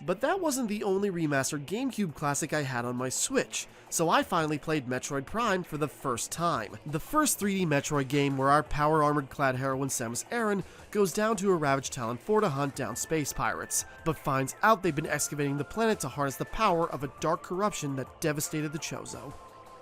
But that wasn't the only remastered GameCube classic I had on my Switch, so I finally played Metroid Prime for the first time. The first 3D Metroid game where our power-armored clad heroine Samus Aran goes down to a ravaged Talon 4 to hunt down space pirates, but finds out they've been excavating the planet to harness the power of a dark corruption that devastated the Chozo.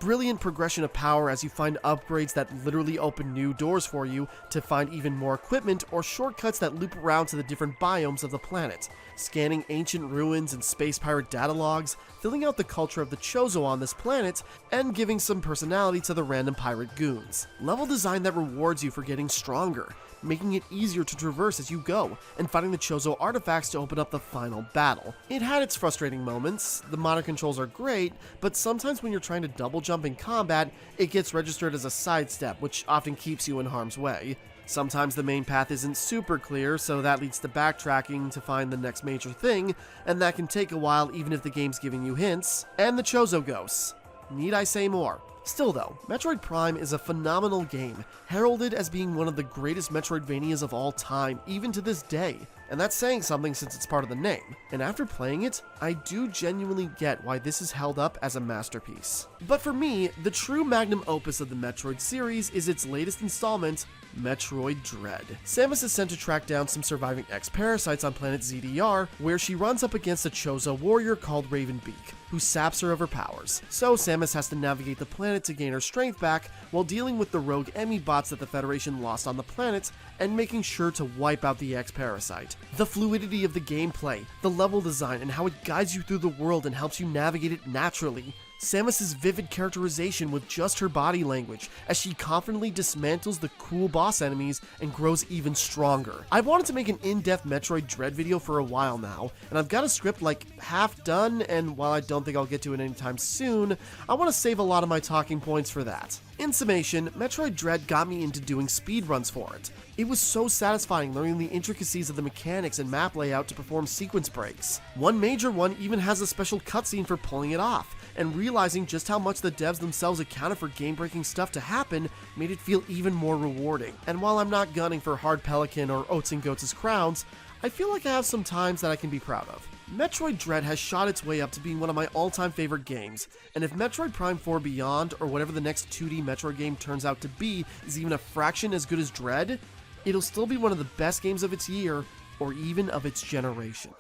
Brilliant progression of power as you find upgrades that literally open new doors for you to find even more equipment, or shortcuts that loop around to the different biomes of the planet, scanning ancient ruins and space pirate data logs, filling out the culture of the Chozo on this planet, and giving some personality to the random pirate goons. Level design that rewards you for getting stronger, making it easier to traverse as you go, and finding the Chozo artifacts to open up the final battle. It had its frustrating moments. The modern controls are great, but sometimes when you're trying to double jump in combat, it gets registered as a sidestep, which often keeps you in harm's way. Sometimes the main path isn't super clear, so that leads to backtracking to find the next major thing, and that can take a while even if the game's giving you hints. And the Chozo ghosts. Need I say more? Still though, Metroid Prime is a phenomenal game, heralded as being one of the greatest Metroidvanias of all time, even to this day. And that's saying something since it's part of the name. And after playing it, I do genuinely get why this is held up as a masterpiece. But for me, the true magnum opus of the Metroid series is its latest installment, Metroid Dread. Samus is sent to track down some surviving X-Parasites on planet ZDR, where she runs up against a Chozo warrior called Ravenbeak, who saps her of her powers. So Samus has to navigate the planet to gain her strength back, while dealing with the rogue Emmy bots that the Federation lost on the planet, and making sure to wipe out the X-Parasite. The fluidity of the gameplay, the level design, and how it guides you through the world and helps you navigate it naturally. Samus's vivid characterization with just her body language, as she confidently dismantles the cool boss enemies and grows even stronger. I've wanted to make an in-depth Metroid Dread video for a while now, and I've got a script like half done, and while I don't think I'll get to it anytime soon, I want to save a lot of my talking points for that. In summation, Metroid Dread got me into doing speedruns for it. It was so satisfying learning the intricacies of the mechanics and map layout to perform sequence breaks. One major one even has a special cutscene for pulling it off, and realizing just how much the devs themselves accounted for game-breaking stuff to happen made it feel even more rewarding. And while I'm not gunning for Hard Pelican or Oats and Goats' crowns, I feel like I have some times that I can be proud of. Metroid Dread has shot its way up to being one of my all-time favorite games, and if Metroid Prime 4 Beyond, or whatever the next 2D Metroid game turns out to be, is even a fraction as good as Dread, it'll still be one of the best games of its year, or even of its generation.